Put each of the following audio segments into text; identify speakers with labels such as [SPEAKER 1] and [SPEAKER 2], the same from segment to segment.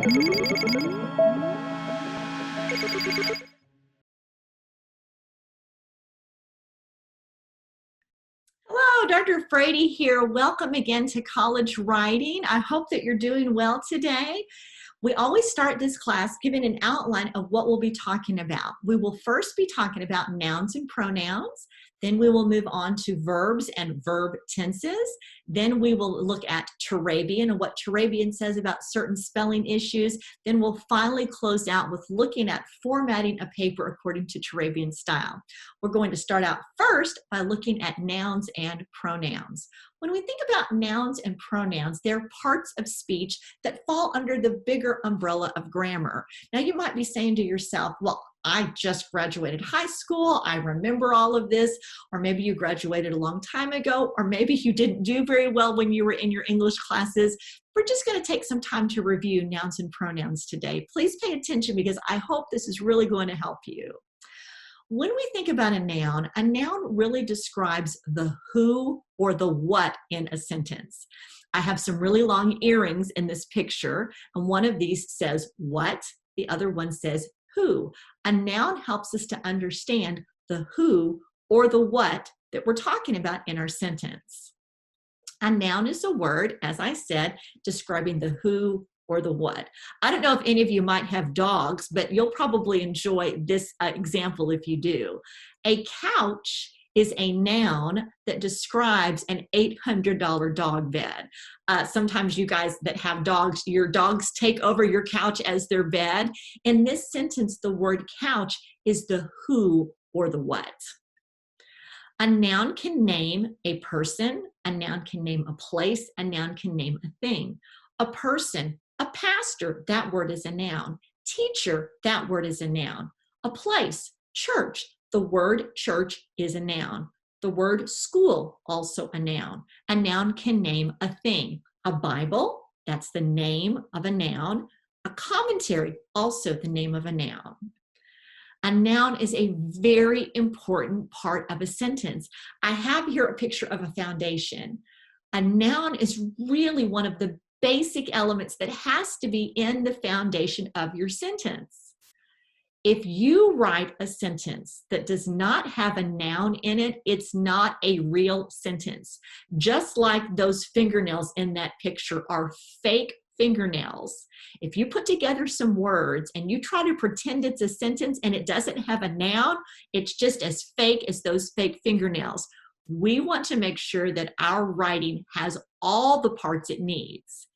[SPEAKER 1] Hello, Dr. Frady here. Welcome again to College Writing. I hope that you're doing well today. We always start this class giving an outline of what we'll be talking about. We will first be talking about nouns and pronouns. Then we will move on to verbs and verb tenses. Then we will look at Turabian and what Turabian says about certain spelling issues. Then we'll finally close out with looking at formatting a paper according to Turabian style. We're going to start out first by looking at nouns and pronouns. When we think about nouns and pronouns, they're parts of speech that fall under the bigger umbrella of grammar. Now, you might be saying to yourself, well, I just graduated high school, I remember all of this, or maybe you graduated a long time ago, or maybe you didn't do very well when you were in your English classes. We're just going to take some time to review nouns and pronouns today. Please pay attention because I hope this is really going to help you. When we think about a noun really describes the who or the what in a sentence. I have some really long earrings in this picture, and one of these says what, the other one says who. A noun helps us to understand the who or the what that we're talking about in our sentence. A noun is a word, as I said, describing the who or the what. I don't know if any of you might have dogs, but you'll probably enjoy this example if you do. A couch is a noun that describes an $800 dog bed. Sometimes you guys that have dogs, your dogs take over your couch as their bed. In this sentence, the word couch is the who or the what. A noun can name a person, a noun can name a place, a noun can name a thing. A person, a pastor, that word is a noun. Teacher, that word is a noun. A place, church, the word church is a noun. The word school, also a noun. A noun can name a thing. A Bible, that's the name of a noun. A commentary, also the name of a noun. A noun is a very important part of a sentence. I have here a picture of a foundation. A noun is really one of the basic elements that has to be in the foundation of your sentence. If you write a sentence that does not have a noun in it, it's not a real sentence. Just like those fingernails in that picture are fake fingernails. If you put together some words and you try to pretend it's a sentence and it doesn't have a noun, it's just as fake as those fake fingernails. We want to make sure that our writing has all the parts it needs.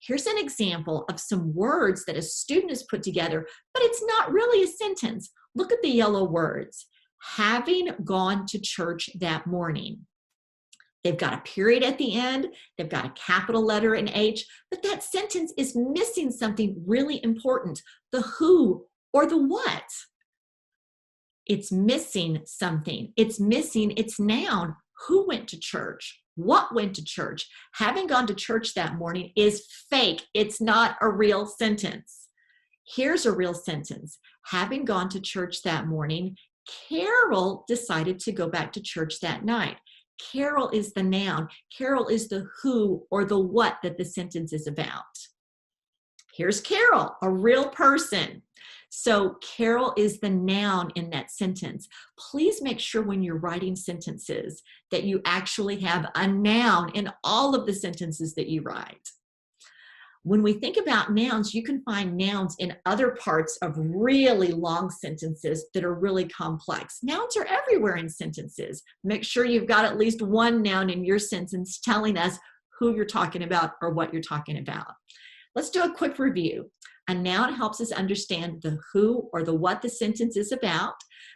[SPEAKER 1] Here's an example of some words that a student has put together, but it's not really a sentence. Look at the yellow words. Having gone to church that morning. They've got a period at the end, they've got a capital letter in H, but that sentence is missing something really important, the who or the what. It's missing something. It's missing its noun. Who went to church? What went to church? Having gone to church that morning is fake. It's not a real sentence. Here's a real sentence. Having gone to church that morning, Carol decided to go back to church that night. Carol is the noun. Carol is the who or the what that the sentence is about. Here's Carol, a real person. So Carol is the noun in that sentence. Please make sure when you're writing sentences that you actually have a noun in all of the sentences that you write. When we think about nouns, you can find nouns in other parts of really long sentences that are really complex. Nouns are everywhere in sentences. Make sure you've got at least one noun in your sentence telling us who you're talking about or what you're talking about. Let's do a quick review. A noun helps us understand the who or the what the sentence is about.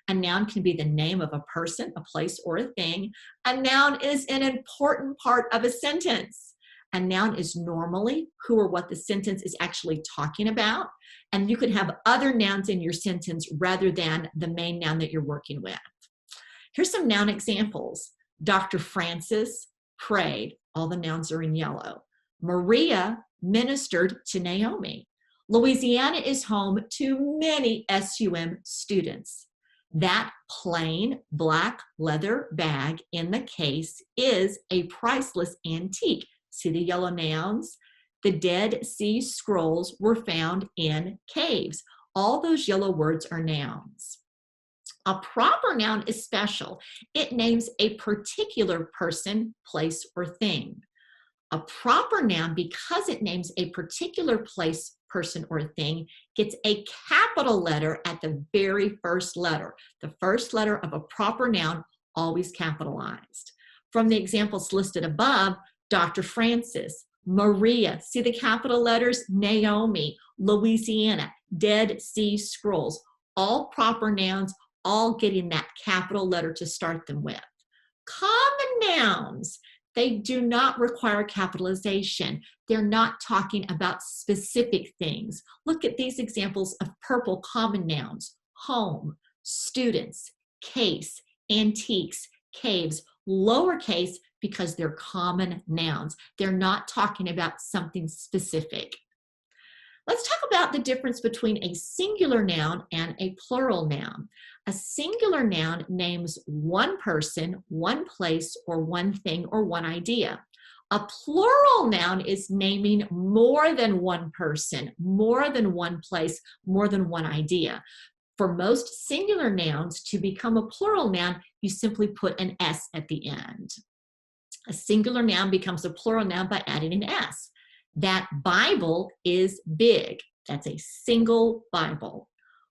[SPEAKER 1] A noun can be the name of a person, a place, or a thing. A noun is an important part of a sentence. A noun is normally who or what the sentence is actually talking about. And you can have other nouns in your sentence rather than the main noun that you're working with. Here's some noun examples. Dr. Francis prayed. All the nouns are in yellow. Maria ministered to Naomi. Louisiana is home to many SUM students. That plain black leather bag in the case is a priceless antique. See the yellow nouns? The Dead Sea Scrolls were found in caves. All those yellow words are nouns. A proper noun is special. It names a particular person, place, or thing. A proper noun, because it names a particular place, person, or thing, gets a capital letter at the very first letter. The first letter of a proper noun, always capitalized. From the examples listed above, Dr. Francis, Maria, see the capital letters? Naomi, Louisiana, Dead Sea Scrolls, all proper nouns, all getting that capital letter to start them with. Common nouns, they do not require capitalization. They're not talking about specific things. Look at these examples of purple common nouns: home, students, case, antiques, caves, lowercase because they're common nouns. They're not talking about something specific. Let's talk about the difference between a singular noun and a plural noun. A singular noun names one person, one place, or one thing, or one idea. A plural noun is naming more than one person, more than one place, more than one idea. For most singular nouns to become a plural noun, you simply put an S at the end. A singular noun becomes a plural noun by adding an S. That Bible is big. That's a single Bible.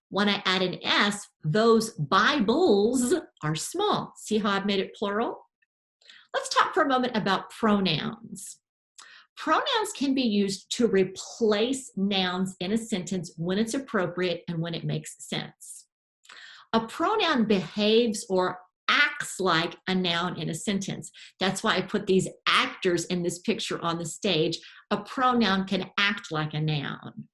[SPEAKER 1] When I add an S, those Bibles are small. See how I've made it plural? Let's talk for a moment about pronouns. Pronouns can be used to replace nouns in a sentence when it's appropriate and when it makes sense. A pronoun behaves or acts like a noun in a sentence. That's why I put these actors in this picture on the stage. A pronoun can act like a noun.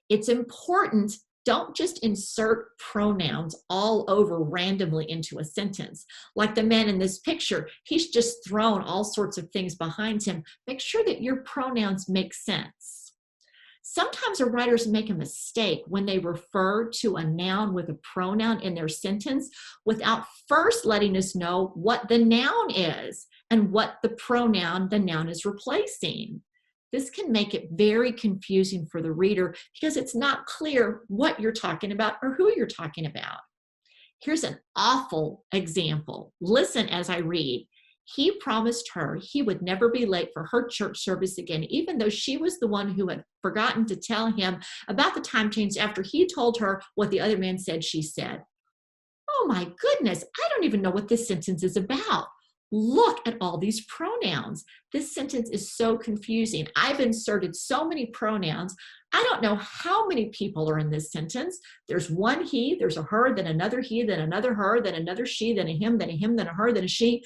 [SPEAKER 1] It's important, don't just insert pronouns all over randomly into a sentence. Like the man in this picture, he's just thrown all sorts of things behind him. Make sure that your pronouns make sense. Sometimes writers make a mistake when they refer to a noun with a pronoun in their sentence without first letting us know what the noun is and what the pronoun the noun is replacing. This can make it very confusing for the reader because it's not clear what you're talking about or who you're talking about. Here's an awful example. Listen as I read. He promised her he would never be late for her church service again, even though she was the one who had forgotten to tell him about the time change after he told her what the other man said she said. Oh my goodness, I don't even know what this sentence is about. Look at all these pronouns. This sentence is so confusing. I've inserted so many pronouns. I don't know how many people are in this sentence. There's one he, there's a her, then another he, then another her, then another she, then a him, then a him, then a her, then a she.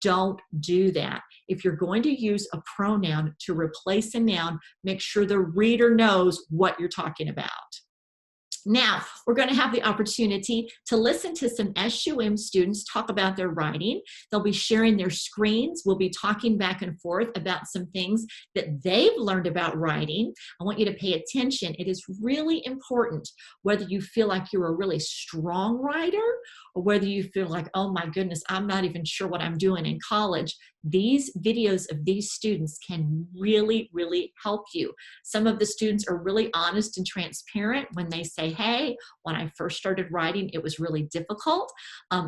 [SPEAKER 1] Don't do that. If you're going to use a pronoun to replace a noun, make sure the reader knows what you're talking about. Now, we're going to have the opportunity to listen to some SUM students talk about their writing. They'll be sharing their screens. We'll be talking back and forth about some things that they've learned about writing. I want you to pay attention. It is really important whether you feel like you're a really strong writer or whether you feel like, oh my goodness, I'm not even sure what I'm doing in college. These videos of these students can really, really help you. Some of the students are really honest and transparent when they say, hey, when I first started writing, it was really difficult.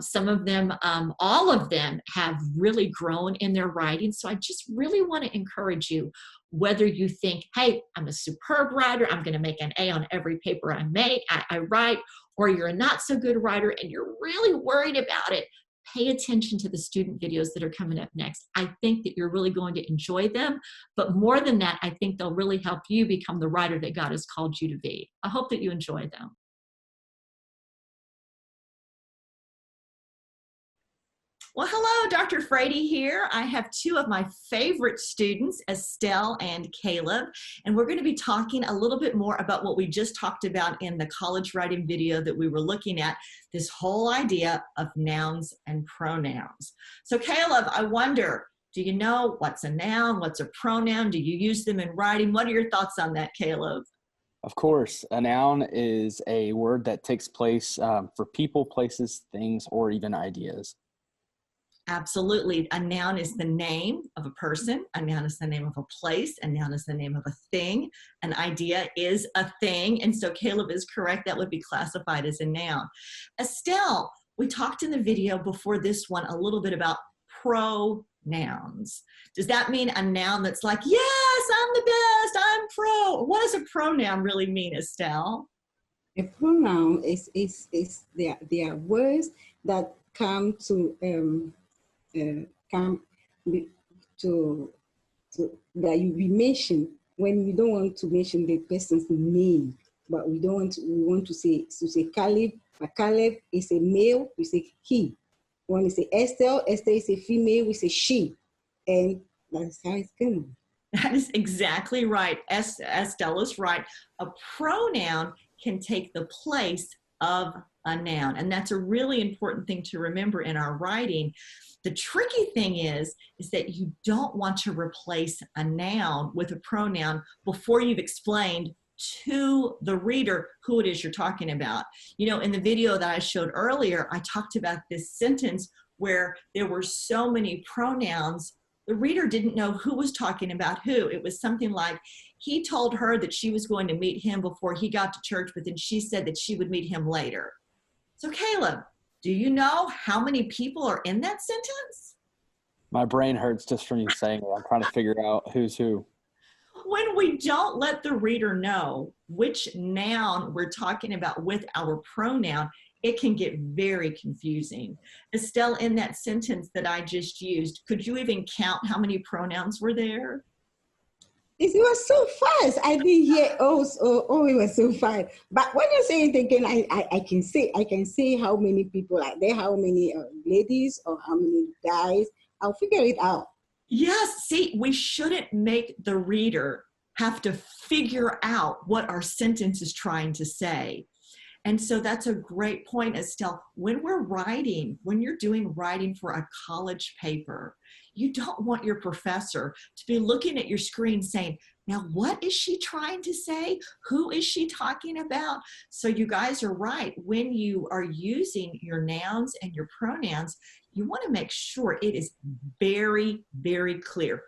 [SPEAKER 1] Some of them, all of them have really grown in their writing. So I just really want to encourage you, whether you think, hey, I'm a superb writer, I'm going to make an A on every paper I write, or you're a not so good writer and you're really worried about it, pay attention to the student videos that are coming up next. I think that you're really going to enjoy them, but more than that, I think they'll really help you become the writer that God has called you to be. I hope that you enjoy them. Well, hello, Dr. Frady here. I have two of my favorite students, Estelle and Caleb, and we're going to be talking a little bit more about what we just talked about in the college writing video that we were looking at, this whole idea of nouns and pronouns. So Caleb, I wonder, do you know what's a noun, what's a pronoun? Do you use them in writing? What are your thoughts on that, Caleb?
[SPEAKER 2] Of course, a noun is a word that takes place for people, places, things, or even ideas.
[SPEAKER 1] Absolutely. A noun is the name of a person. A noun is the name of a place. A noun is the name of a thing. An idea is a thing. And so Caleb is correct. That would be classified as a noun. Estelle, we talked in the video before this one a little bit about pronouns. Does that mean a noun that's like, yes, I'm the best, I'm pro? What does a pronoun really mean, Estelle?
[SPEAKER 3] A pronoun is they are words that come to come to that we mention when we don't want to mention the person's name, but we want to say Caleb. But Caleb is a male, we say he. When we say Esther is a female, we say she, and that's how it's going.
[SPEAKER 1] That is exactly right. Estelle is right. A pronoun can take the place of a noun, and that's a really important thing to remember in our writing. The tricky thing is that you don't want to replace a noun with a pronoun before you've explained to the reader who it is you're talking about. You know, in the video that I showed earlier, I talked about this sentence where there were so many pronouns, the reader didn't know who was talking about who. It was something like, he told her that she was going to meet him before he got to church, but then she said that she would meet him later. So Caleb, do you know how many people are in that sentence?
[SPEAKER 2] My brain hurts just from you saying it. I'm trying to figure out who's who.
[SPEAKER 1] When we don't let the reader know which noun we're talking about with our pronoun, it can get very confusing. Estelle, in that sentence that I just used, could you even count how many pronouns were there?
[SPEAKER 3] It was so fast. I didn't hear. Oh, it was so fast. But when you say it again, I can say how many people are there, how many ladies or how many guys. I'll figure it out.
[SPEAKER 1] Yes. See, we shouldn't make the reader have to figure out what our sentence is trying to say. And so that's a great point, Estelle. When we're writing, when you're doing writing for a college paper, you don't want your professor to be looking at your screen saying, now what is she trying to say? Who is she talking about? So you guys are right. When you are using your nouns and your pronouns, you want to make sure it is very, very clear.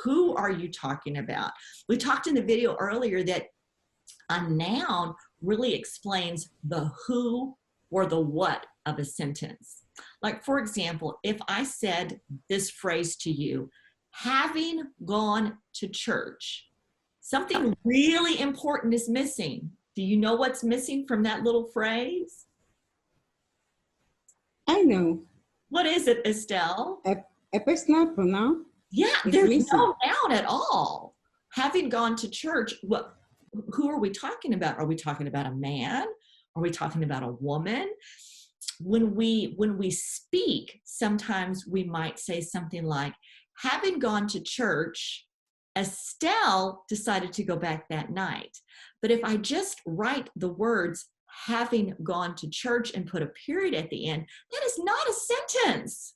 [SPEAKER 1] Who are you talking about? We talked in the video earlier that a noun really explains the who or the what of a sentence. Like, for example, if I said this phrase to you, having gone to church, something really important is missing. Do you know what's missing from that little phrase?
[SPEAKER 3] I know.
[SPEAKER 1] What is it, Estelle?
[SPEAKER 3] A personal pronoun?
[SPEAKER 1] Yeah, there's no noun at all. Having gone to church, who are we talking about? Are we talking about a man? Are we talking about a woman? When we speak, sometimes we might say something like, having gone to church, Estelle decided to go back that night. But if I just write the words having gone to church and put a period at the end, that is not a sentence.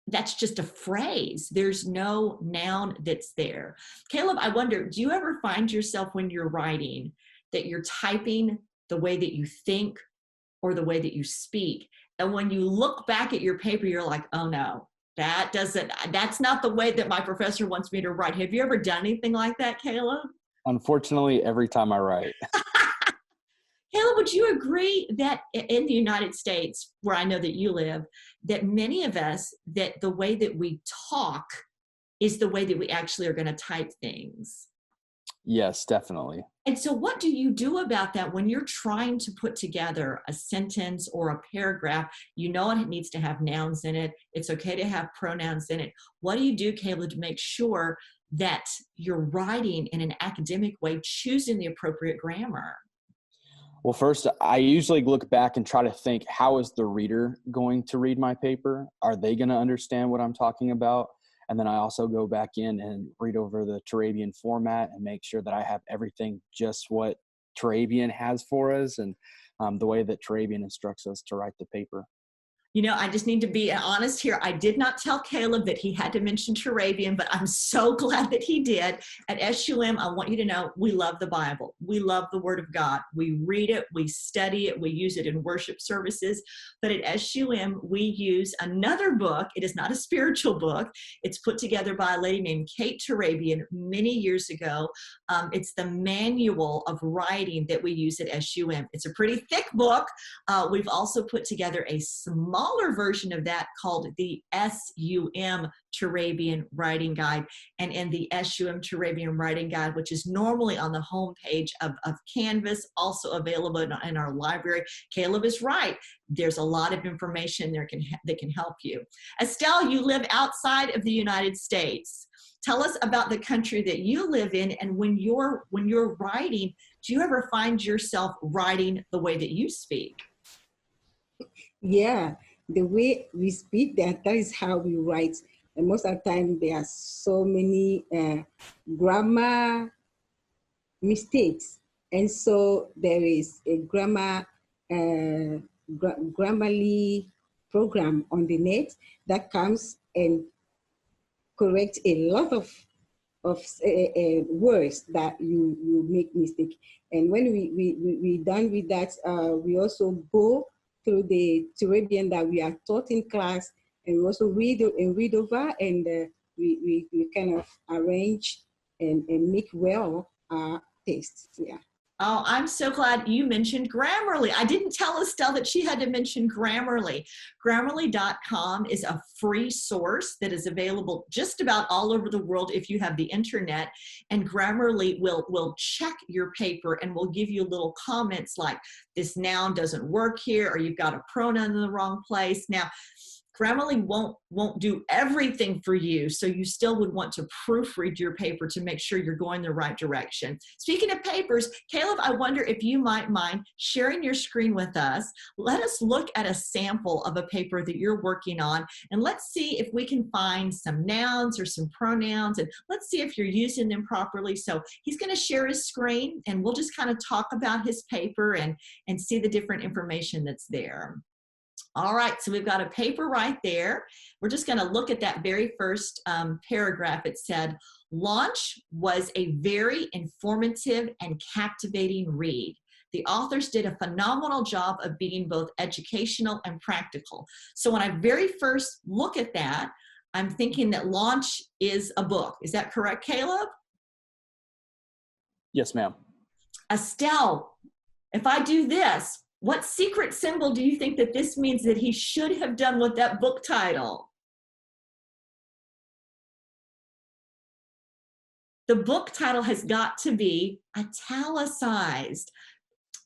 [SPEAKER 1] That's just a phrase. There's no noun that's there. Caleb, I wonder, do you ever find yourself when you're writing that you're typing the way that you think or the way that you speak? And when you look back at your paper, you're like, oh no, that's not the way that my professor wants me to write. Have you ever done anything like that, Caleb?
[SPEAKER 2] Unfortunately, every time I write.
[SPEAKER 1] Caleb, would you agree that in the United States, where I know that you live, that many of us, that the way that we talk is the way that we actually are going to type things?
[SPEAKER 2] Yes, definitely.
[SPEAKER 1] And so what do you do about that when you're trying to put together a sentence or a paragraph? You know it needs to have nouns in it. It's okay to have pronouns in it. What do you do, Caleb, to make sure that you're writing in an academic way, choosing the appropriate grammar?
[SPEAKER 2] Well, first, I usually look back and try to think, how is the reader going to read my paper? Are they going to understand what I'm talking about? And then I also go back in and read over the Turabian format and make sure that I have everything just what Turabian has for us and the way that Turabian instructs us to write the paper.
[SPEAKER 1] You know, I just need to be honest here. I did not tell Caleb that he had to mention Turabian, but I'm so glad that he did. At SUM, I want you to know we love the Bible. we love the Word of God. We read it, we study it, we use it in worship services. But at SUM, we use another book. It is not a spiritual book. It's put together by a lady named Kate Turabian many years ago. It's the manual of writing that we use at SUM. It's a pretty thick book. We've also put together a smaller version of that called the SUM Turabian Writing Guide. And in the SUM Turabian Writing Guide, which is normally on the home page of Canvas, also available in our library. Caleb is right. There's a lot of information there that can help you. Estelle, you live outside of the United States. Tell us about the country that you live in, and when you're writing, do you ever find yourself writing the way that you speak?
[SPEAKER 3] Yeah, the way we speak, that is how we write. And most of the time, there are so many grammar mistakes. And so there is a Grammarly program on the net that comes and corrects a lot of words that you make mistake. And when we done with that, we also go through the Turabian that we are taught in class, and we also read over, and we kind of arrange and make well our tastes. Yeah.
[SPEAKER 1] Oh, I'm so glad you mentioned Grammarly. I didn't tell Estelle that she had to mention Grammarly. Grammarly.com is a free source that is available just about all over the world if you have the internet. And Grammarly will check your paper and will give you little comments like, this noun doesn't work here, or you've got a pronoun in the wrong place. Now, Grammarly won't do everything for you, so you still would want to proofread your paper to make sure you're going the right direction. Speaking of papers, Caleb, I wonder if you might mind sharing your screen with us. Let us look at a sample of a paper that you're working on, and let's see if we can find some nouns or some pronouns, and let's see if you're using them properly. So he's going to share his screen, and we'll just kind of talk about his paper and see the different information that's there. All right, so we've got a paper right there. We're just going to look at that very first paragraph. It said, "Launch was a very informative and captivating read. The authors did a phenomenal job of being both educational and practical." So when I very first look at that, I'm thinking that Launch is a book. Is that correct, Caleb?
[SPEAKER 2] Yes, ma'am.
[SPEAKER 1] Estelle, if I do this, what secret symbol do you think that this means that he should have done with that book title? The book title has got to be italicized.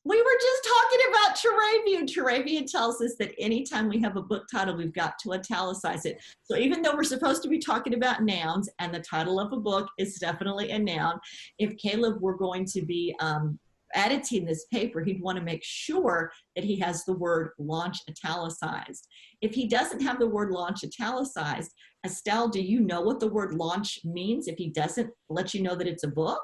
[SPEAKER 1] We were just talking about Turabian. Turabian tells us that anytime we have a book title, we've got to italicize it. So even though we're supposed to be talking about nouns, and the title of a book is definitely a noun, if Caleb were going to be editing this paper, he'd want to make sure that he has the word launch italicized. If he doesn't have the word launch italicized, Estelle, do you know what the word launch means if he doesn't let you know that it's a book?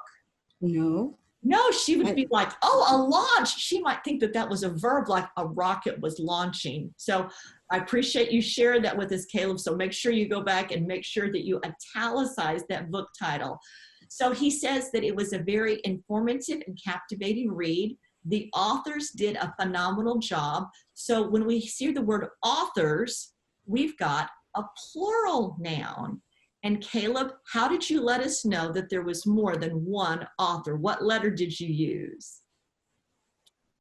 [SPEAKER 3] No.
[SPEAKER 1] No, she would be like, oh, a launch. She might think that that was a verb, like a rocket was launching. So I appreciate you sharing that with us, Caleb. So make sure you go back and make sure that you italicize that book title. So he says that it was a very informative and captivating read. The authors did a phenomenal job. So when we see the word authors, we've got a plural noun. And Caleb, how did you let us know that there was more than one author? What letter did you use?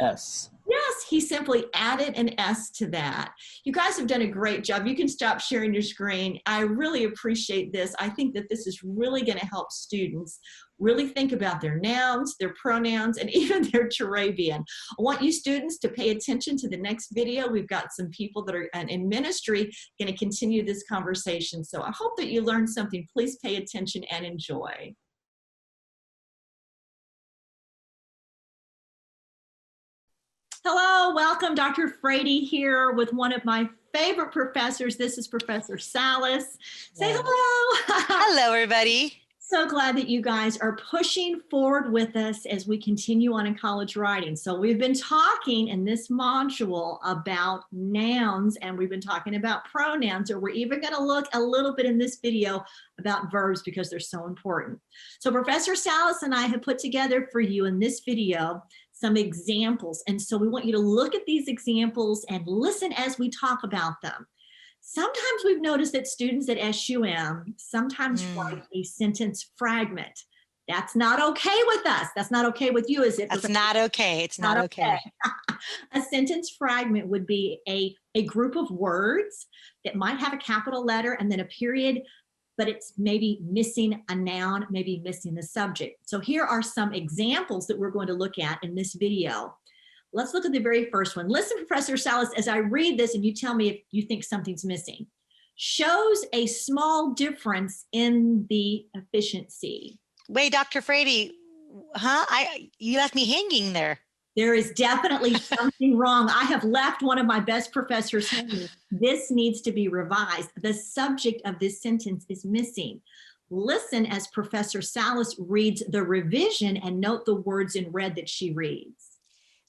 [SPEAKER 2] S.
[SPEAKER 1] Yes, he simply added an S to that. You guys have done a great job. You can stop sharing your screen. I really appreciate this. I think that this is really going to help students really think about their nouns, their pronouns, and even their Turabian. I want you students to pay attention to the next video. We've got some people that are in ministry going to continue this conversation. So I hope that you learned something. Please pay attention and enjoy. Hello, welcome. Dr. Frady here with one of my favorite professors. This is Professor Salas. Say hello.
[SPEAKER 4] Hello, everybody.
[SPEAKER 1] So glad that you guys are pushing forward with us as we continue on in college writing. So we've been talking in this module about nouns, and we've been talking about pronouns, or we're even going to look a little bit in this video about verbs because they're so important. So Professor Salas and I have put together for you in this video some examples. And so we want you to look at these examples and listen as we talk about them. Sometimes we've noticed that students at SUM sometimes write a sentence fragment. That's not okay with us. That's not okay with you, is it?
[SPEAKER 4] That's not okay. It's not okay.
[SPEAKER 1] A sentence fragment would be a group of words that might have a capital letter and then a period, but it's maybe missing a noun, maybe missing the subject. So here are some examples that we're going to look at in this video. Let's look at the very first one. Listen, Professor Salas, as I read this and you tell me if you think something's missing. Shows a small difference in the efficiency.
[SPEAKER 4] Wait, Dr. Frady, you left me hanging there.
[SPEAKER 1] There is definitely something wrong. I have left one of my best professors hanging. This needs to be revised. The subject of this sentence is missing. Listen as Professor Salas reads the revision and note the words in red that she reads.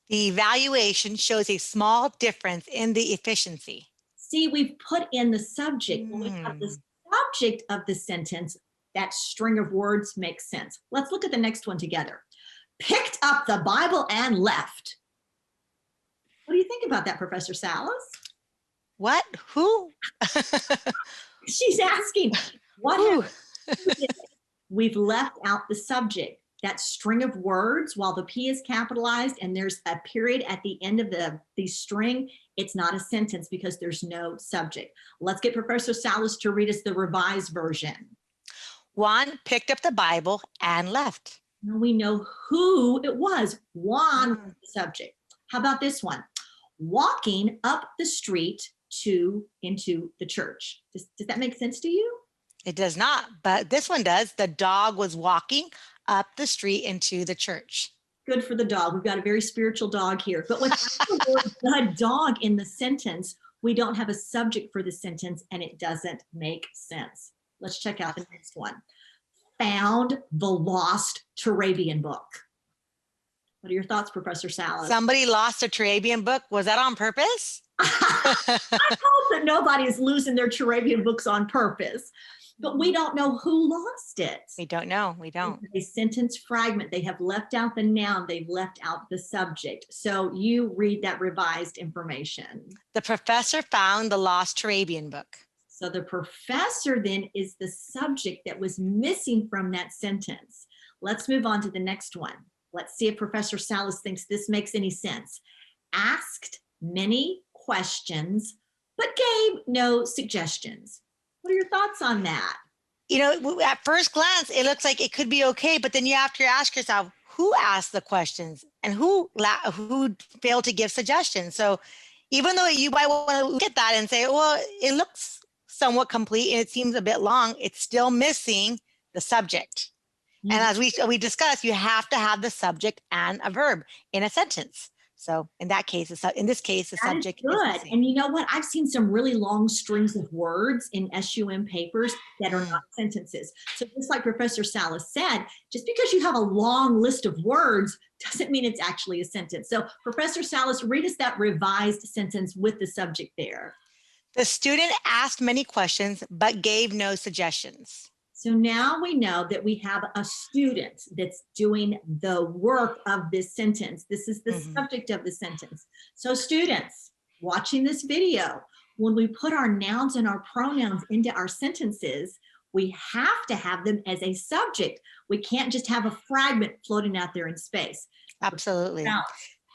[SPEAKER 4] The evaluation shows a small difference in the efficiency.
[SPEAKER 1] See, we've put in the subject. When we have the subject of the sentence, that string of words makes sense. Let's look at the next one together. Picked up the Bible and left. What do you think about that, Professor Salas?
[SPEAKER 4] What? Who?
[SPEAKER 1] She's asking, what happened? We've left out the subject. That string of words, while the P is capitalized and there's a period at the end of the string, it's not a sentence because there's no subject. Let's get Professor Salas to read us the revised version.
[SPEAKER 4] Juan picked up the Bible and left.
[SPEAKER 1] Now we know who it was. Juan was the subject. How about this one? Walking up the street into the church. Does that make sense to you?
[SPEAKER 4] It does not, but this one does. The dog was walking up the street into the church.
[SPEAKER 1] Good for the dog. We've got a very spiritual dog here. But without the word dog in the sentence, we don't have a subject for the sentence and it doesn't make sense. Let's check out the next one. Found the lost Turabian book. What are your thoughts, Professor Salas?
[SPEAKER 4] Somebody lost a Turabian book. Was that on purpose?
[SPEAKER 1] I hope that nobody is losing their Turabian books on purpose. But we don't know who lost it.
[SPEAKER 4] We don't know. We don't.
[SPEAKER 1] It's a sentence fragment. They have left out the noun. They've left out the subject. So you read that revised information.
[SPEAKER 4] The professor found the lost Turabian book.
[SPEAKER 1] So the professor then is the subject that was missing from that sentence. Let's move on to the next one. Let's see if Professor Salas thinks this makes any sense. Asked many questions, but gave no suggestions. What are your thoughts on that?
[SPEAKER 4] You know, at first glance, it looks like it could be okay, but then you have to ask yourself, who asked the questions and who failed to give suggestions? So even though you might want to look at that and say, well, it looks somewhat complete and it seems a bit long, it's still missing the subject. Mm-hmm. And as we discussed, you have to have the subject and a verb in a sentence. So in that case, in this case, the subject is
[SPEAKER 1] good.
[SPEAKER 4] missing.
[SPEAKER 1] And you know what? I've seen some really long strings of words in SUM papers that are not sentences. So just like Professor Salas said, just because you have a long list of words doesn't mean it's actually a sentence. So Professor Salas, read us that revised sentence with the subject there.
[SPEAKER 4] The student asked many questions, but gave no suggestions.
[SPEAKER 1] So now we know that we have a student that's doing the work of this sentence. This is the subject of the sentence. So students watching this video, when we put our nouns and our pronouns into our sentences, we have to have them as a subject. We can't just have a fragment floating out there in space.
[SPEAKER 4] Absolutely.
[SPEAKER 1] Now,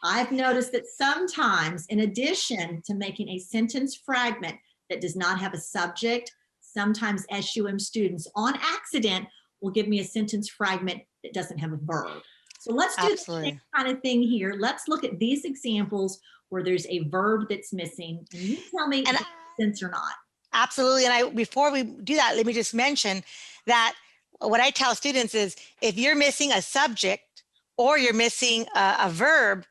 [SPEAKER 1] I've noticed that sometimes, in addition to making a sentence fragment that does not have a subject, sometimes SUM students on accident will give me a sentence fragment that doesn't have a verb. So let's do the same kind of thing here. Let's look at these examples where there's a verb that's missing. And you tell me if it makes sense or not.
[SPEAKER 4] Absolutely. And before we do that, let me just mention that what I tell students is if you're missing a subject or you're missing a verb,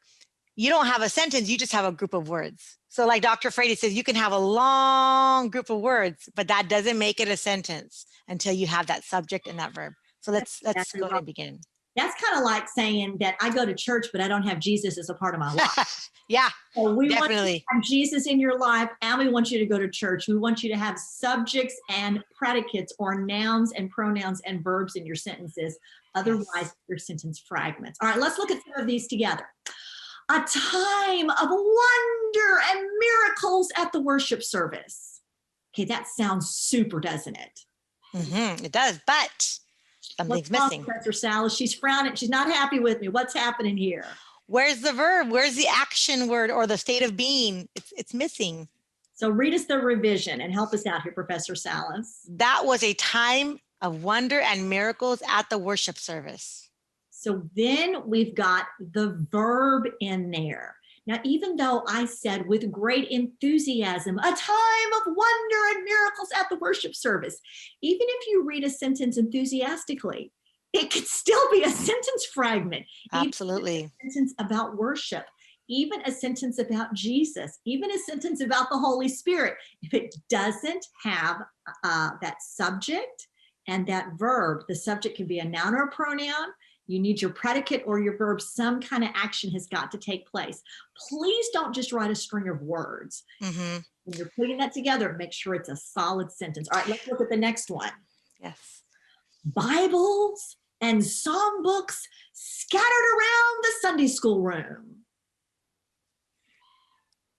[SPEAKER 4] you don't have a sentence, you just have a group of words. So like Dr. Frady says, you can have a long group of words, but that doesn't make it a sentence until you have that subject and that verb. So let's
[SPEAKER 1] Exactly
[SPEAKER 4] go ahead
[SPEAKER 1] right.
[SPEAKER 4] and begin.
[SPEAKER 1] That's kind of like saying that I go to church, but I don't have Jesus as a part of my life.
[SPEAKER 4] Yeah,
[SPEAKER 1] So we want you to
[SPEAKER 4] definitely.
[SPEAKER 1] have Jesus in your life, and we want you to go to church. We want you to have subjects and predicates, or nouns and pronouns and verbs in your sentences. Otherwise,
[SPEAKER 4] Yes.
[SPEAKER 1] your sentence fragments. All right, let's look at some of these together. A time of wonder and miracles at the worship service. Okay, that sounds super, doesn't it?
[SPEAKER 4] It does, but something's
[SPEAKER 1] What's wrong,
[SPEAKER 4] missing.
[SPEAKER 1] Professor Salas? She's frowning. She's not happy with me. What's happening here?
[SPEAKER 4] Where's the verb? Where's the action word or the state of being? It's missing.
[SPEAKER 1] So read us the revision and help us out here, Professor Salas.
[SPEAKER 4] That was a time of wonder and miracles at the worship service.
[SPEAKER 1] So then we've got the verb in there. Now, even though I said with great enthusiasm, a time of wonder and miracles at the worship service, even if you read a sentence enthusiastically, it could still be a sentence fragment.
[SPEAKER 4] Absolutely.
[SPEAKER 1] Even a sentence about worship, even a sentence about Jesus, even a sentence about the Holy Spirit. If it doesn't have that subject and that verb, the subject can be a noun or a pronoun. You need your predicate or your verb. Some kind of action has got to take place. Please don't just write a string of words.
[SPEAKER 4] Mm-hmm.
[SPEAKER 1] When you're putting that together, make sure it's a solid sentence. All right, let's look at the next one.
[SPEAKER 4] Yes.
[SPEAKER 1] Bibles and songbooks scattered around the Sunday school room.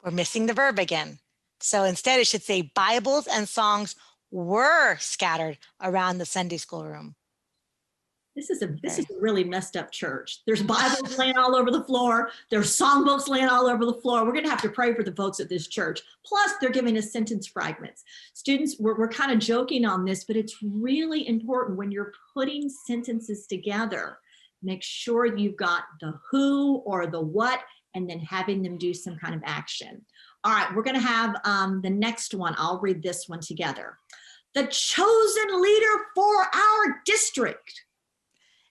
[SPEAKER 4] We're missing the verb again. So instead it should say Bibles and songs were scattered around the Sunday school room.
[SPEAKER 1] This is a really messed up church. There's Bibles laying all over the floor. There's songbooks laying all over the floor. We're going to have to pray for the folks at this church. Plus, they're giving us sentence fragments. Students, we're kind of joking on this, but it's really important when you're putting sentences together. Make sure you've got the who or the what, and then having them do some kind of action. All right, we're going to have the next one. I'll read this one together. The chosen leader for our district.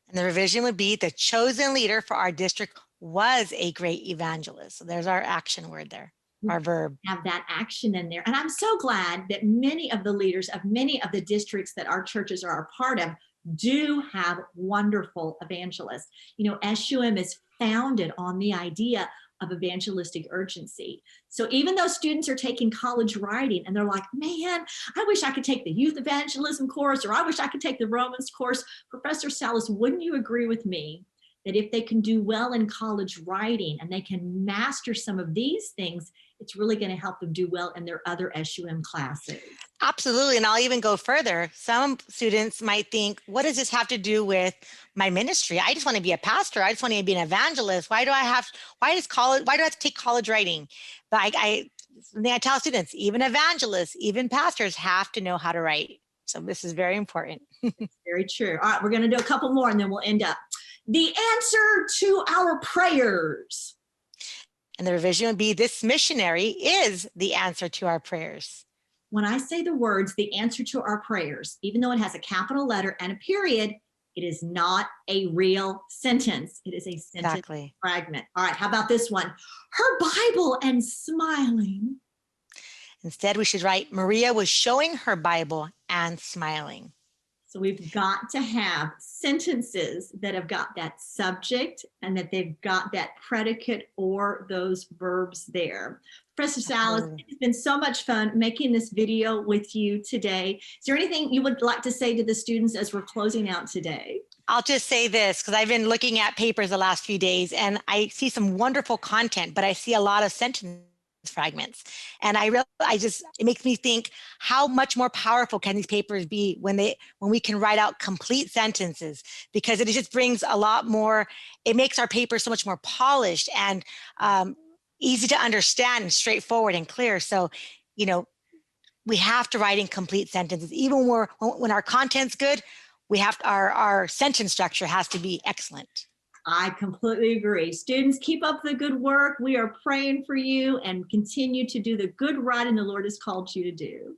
[SPEAKER 4] And the revision would be the chosen leader for our district was a great evangelist. So there's our action word there, our verb.
[SPEAKER 1] Have that action in there. And I'm so glad that many of the leaders of many of the districts that our churches are a part of do have wonderful evangelists. You know, SUM is founded on the idea of evangelistic urgency. So even though students are taking college writing and they're like, man, I wish I could take the youth evangelism course, or I wish I could take the Romans course. Professor Salas, wouldn't you agree with me that if they can do well in college writing and they can master some of these things, it's really going to help them do well in their other SUM classes?
[SPEAKER 4] Absolutely. And I'll even go further. Some students might think, what does this have to do with my ministry? I just want to be a pastor. I just want to be an evangelist. Why do I have to take college writing? But I tell students, even evangelists, even pastors have to know how to write. So this is very important.
[SPEAKER 1] Very true. All right, we're going to do a couple more and then we'll end up. The answer to our prayers.
[SPEAKER 4] And the revision would be, this missionary is the answer to our prayers.
[SPEAKER 1] When I say the words, the answer to our prayers, even though it has a capital letter and a period, it is not a real sentence. It is a sentence fragment. All right, how about this one? Her Bible and smiling.
[SPEAKER 4] Instead, we should write, Maria was showing her Bible and smiling.
[SPEAKER 1] So we've got to have sentences that have got that subject and that they've got that predicate or those verbs there. Professor Salas, it's been so much fun making this video with you today. Is there anything you would like to say to the students as we're closing out today?
[SPEAKER 4] I'll just say this, because I've been looking at papers the last few days and I see some wonderful content, but I see a lot of sentence fragments. And it makes me think, how much more powerful can these papers be when we can write out complete sentences? Because it just brings a lot more, it makes our paper so much more polished and easy to understand and straightforward and clear. So, you know, we have to write in complete sentences. Even when our content's good, our sentence structure has to be excellent.
[SPEAKER 1] I completely agree. Students, keep up the good work. We are praying for you and continue to do the good writing the Lord has called you to do.